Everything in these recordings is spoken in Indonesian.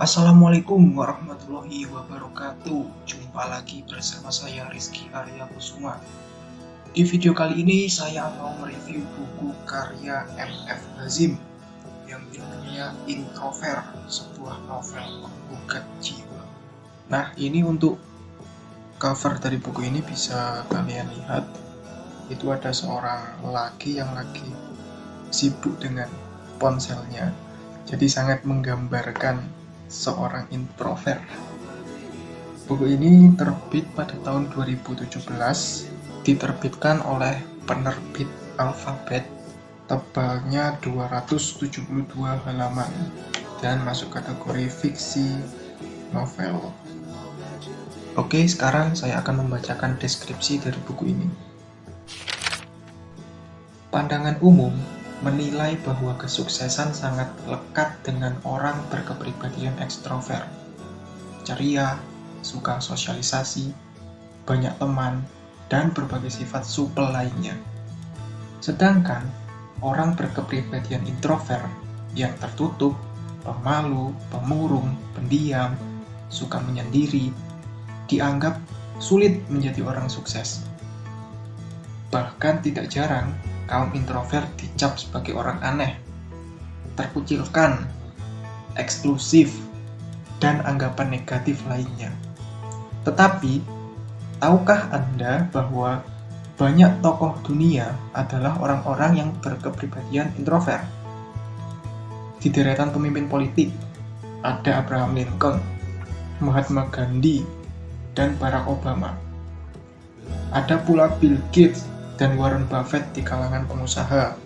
Assalamualaikum warahmatullahi wabarakatuh. Jumpa lagi bersama saya Rizky Arya Kusuma. Di video kali ini saya mau mereview buku karya M.F. Hazim yang judulnya Introvert, sebuah novel menggugat jiwa. Nah, ini untuk cover dari buku ini bisa kalian lihat. Itu ada seorang lelaki yang lagi sibuk dengan ponselnya. Jadi sangat menggambarkan seorang introvert. Buku ini terbit pada tahun 2017, diterbitkan oleh penerbit Alfabet, tebalnya 272 halaman, dan masuk kategori fiksi novel. Oke, sekarang saya akan membacakan deskripsi dari buku ini. Pandangan umum menilai bahwa kesuksesan sangat lekat dengan orang berkepribadian ekstrovert, ceria, suka sosialisasi, banyak teman, dan berbagai sifat supel lainnya. Sedangkan orang berkepribadian introvert yang tertutup, pemalu, pemurung, pendiam, suka menyendiri, dianggap sulit menjadi orang sukses. Bahkan tidak jarang, kaum introvert dicap sebagai orang aneh, terkucilkan, eksklusif, dan anggapan negatif lainnya. Tetapi, tahukah Anda bahwa banyak tokoh dunia adalah orang-orang yang berkepribadian introvert? Di deretan pemimpin politik, ada Abraham Lincoln, Mahatma Gandhi, dan Barack Obama. Ada pula Bill Gates dan Warren Buffett di kalangan pengusaha.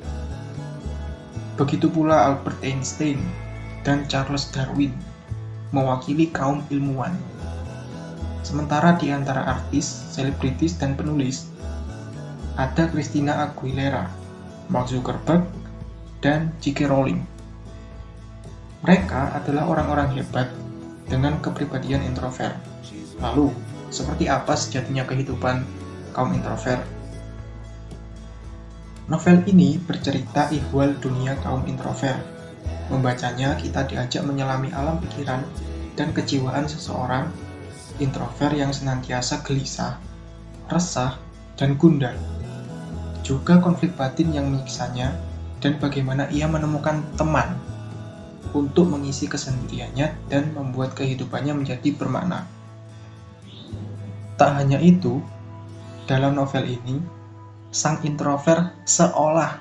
Begitu pula Albert Einstein dan Charles Darwin mewakili kaum ilmuwan. Sementara di antara artis, selebritis, dan penulis, ada Christina Aguilera, Mark Zuckerberg, dan J.K. Rowling. Mereka adalah orang-orang hebat dengan kepribadian introvert. Lalu, seperti apa sejatinya kehidupan kaum introvert? Novel ini bercerita ihwal dunia kaum introvert. Membacanya, kita diajak menyelami alam pikiran dan kejiwaan seseorang introvert yang senantiasa gelisah, resah, dan gundah. Juga konflik batin yang menyiksanya dan bagaimana ia menemukan teman untuk mengisi kesendiriannya dan membuat kehidupannya menjadi bermakna. Tak hanya itu, dalam novel ini, sang introvert seolah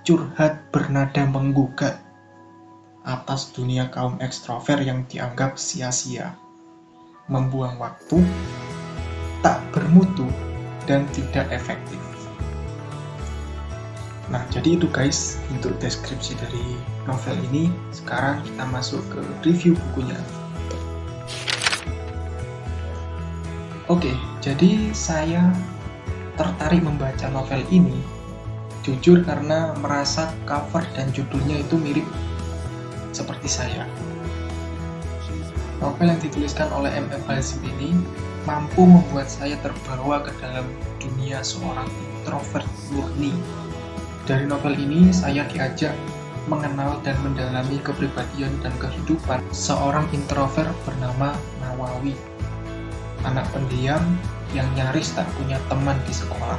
curhat bernada menggugat atas dunia kaum ekstrovert yang dianggap sia-sia, membuang waktu, tak bermutu, dan tidak efektif. Nah, jadi itu guys untuk deskripsi dari novel ini. Sekarang kita masuk ke review bukunya. Oke, jadi saya tertarik membaca novel ini jujur karena merasa cover dan judulnya itu mirip seperti saya. Novel yang dituliskan oleh M.F. Hazim ini mampu membuat saya terbawa ke dalam dunia seorang introvert murni. Dari novel ini saya diajak mengenal dan mendalami kepribadian dan kehidupan seorang introvert bernama Nawawi, anak pendiam yang nyaris tak punya teman di sekolah,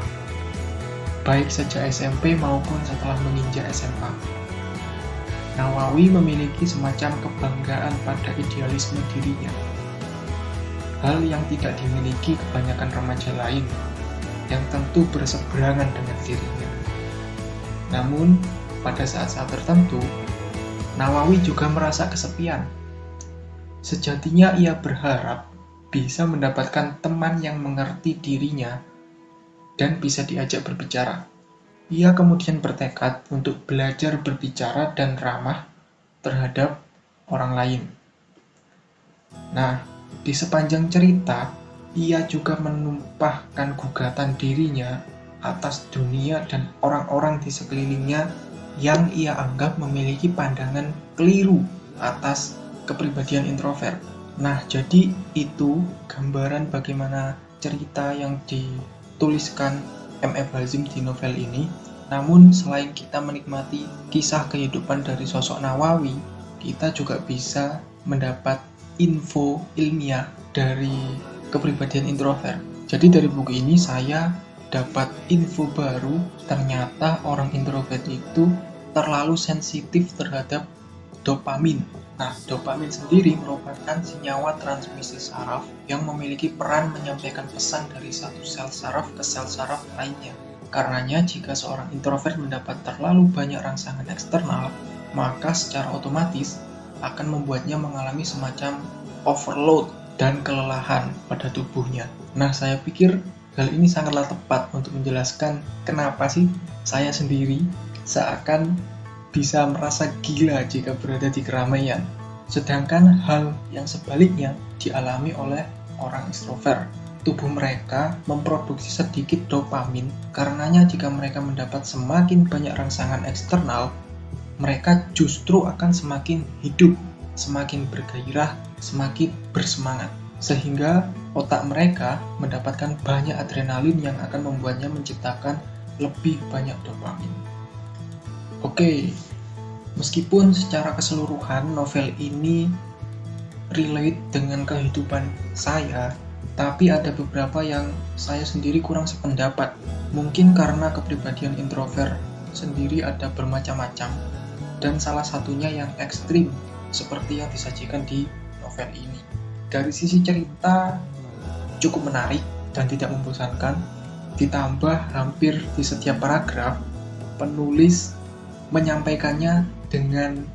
baik sejak SMP maupun setelah menginjak SMA. Nawawi memiliki semacam kebanggaan pada idealisme dirinya, hal yang tidak dimiliki kebanyakan remaja lain yang tentu berseberangan dengan dirinya. Namun, pada saat-saat tertentu, Nawawi juga merasa kesepian. Sejatinya ia berharap bisa mendapatkan teman yang mengerti dirinya dan bisa diajak berbicara. Ia kemudian bertekad untuk belajar berbicara dan ramah terhadap orang lain. Nah, di sepanjang cerita, ia juga menumpahkan gugatan dirinya atas dunia dan orang-orang di sekelilingnya yang ia anggap memiliki pandangan keliru atas kepribadian introvert. Nah, jadi itu gambaran bagaimana cerita yang dituliskan M.F. Hazim di novel ini. Namun, selain kita menikmati kisah kehidupan dari sosok Nawawi, kita juga bisa mendapat info ilmiah dari kepribadian introvert. Jadi dari buku ini saya dapat info baru, ternyata orang introvert itu terlalu sensitif terhadap dopamin. Nah, dopamin sendiri merupakan senyawa transmisi saraf yang memiliki peran menyampaikan pesan dari satu sel saraf ke sel saraf lainnya. Karenanya, jika seorang introvert mendapat terlalu banyak rangsangan eksternal, maka secara otomatis akan membuatnya mengalami semacam overload dan kelelahan pada tubuhnya. Nah, saya pikir hal ini sangatlah tepat untuk menjelaskan kenapa sih saya sendiri seakan bisa merasa gila jika berada di keramaian. Sedangkan hal yang sebaliknya dialami oleh orang ekstrovert. Tubuh mereka memproduksi sedikit dopamin, karenanya jika mereka mendapat semakin banyak rangsangan eksternal, mereka justru akan semakin hidup, semakin bergairah, semakin bersemangat. Sehingga otak mereka mendapatkan banyak adrenalin yang akan membuatnya menciptakan lebih banyak dopamin. Oke, meskipun secara keseluruhan novel ini relate dengan kehidupan saya, tapi ada beberapa yang saya sendiri kurang sependapat. Mungkin karena kepribadian introvert sendiri ada bermacam-macam, dan salah satunya yang ekstrim, seperti yang disajikan di novel ini. Dari sisi cerita, cukup menarik dan tidak membosankan, ditambah hampir di setiap paragraf, penulis menyampaikannya dengan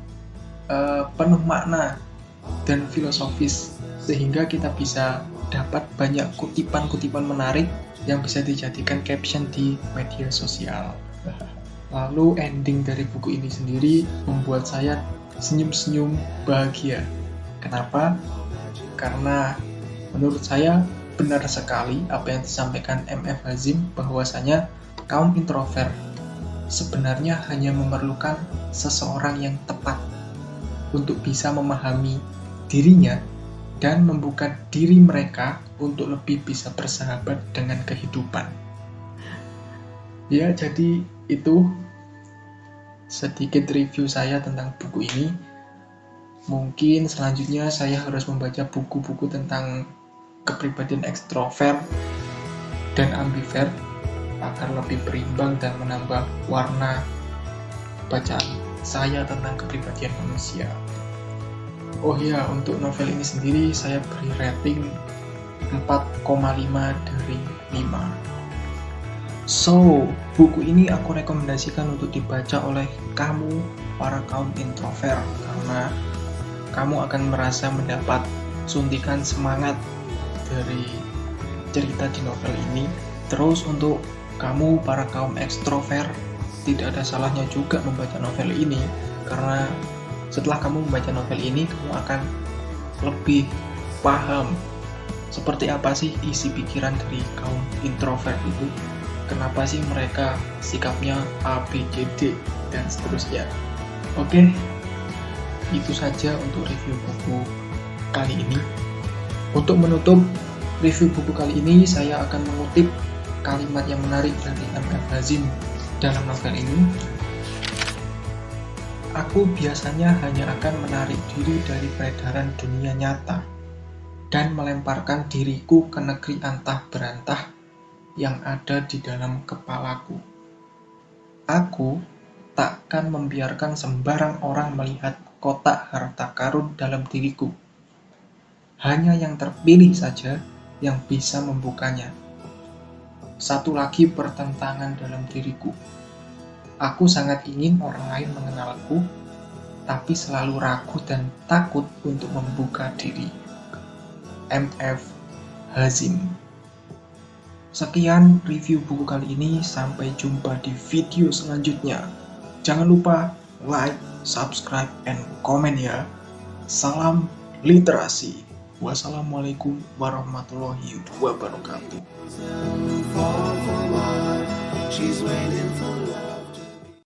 penuh makna dan filosofis, sehingga kita bisa dapat banyak kutipan-kutipan menarik yang bisa dijadikan caption di media sosial. Lalu ending dari buku ini sendiri membuat saya senyum-senyum bahagia. Kenapa? Karena menurut saya benar sekali apa yang disampaikan M.F. Hazim, bahwasanya kaum introvert sebenarnya hanya memerlukan seseorang yang tepat untuk bisa memahami dirinya dan membuka diri mereka untuk lebih bisa bersahabat dengan kehidupan. Ya, jadi itu sedikit review saya tentang buku ini. Mungkin selanjutnya saya harus membaca buku-buku tentang kepribadian ekstrovert dan ambivert agar lebih berimbang dan menambah warna bacaan saya tentang kepribadian manusia. Oh ya, untuk novel ini sendiri saya beri rating 4,5 dari 5. So, buku ini aku rekomendasikan untuk dibaca oleh kamu, para kaum introvert, karena kamu akan merasa mendapat suntikan semangat dari cerita di novel ini. Terus untuk kamu, para kaum ekstrovert, tidak ada salahnya juga membaca novel ini, karena setelah kamu membaca novel ini, kamu akan lebih paham seperti apa sih isi pikiran dari kaum introvert itu, kenapa sih mereka sikapnya A, B, C, D, dan seterusnya. Oke, itu saja untuk review buku kali ini. Untuk menutup review buku kali ini, saya akan mengutip kalimat yang menarik dari M.F. Hazim dalam novel ini. Aku biasanya hanya akan menarik diri dari peredaran dunia nyata dan melemparkan diriku ke negeri antah berantah yang ada di dalam kepalaku. Aku takkan membiarkan sembarang orang melihat kotak harta karun dalam diriku. Hanya yang terpilih saja yang bisa membukanya. Satu lagi pertentangan dalam diriku. Aku sangat ingin orang lain mengenalku, tapi selalu ragu dan takut untuk membuka diri. M.F. Hazim. Sekian review buku kali ini, sampai jumpa di video selanjutnya. Jangan lupa like, subscribe, and komen ya. Salam literasi. Wassalamualaikum warahmatullahi wabarakatuh. She's waiting for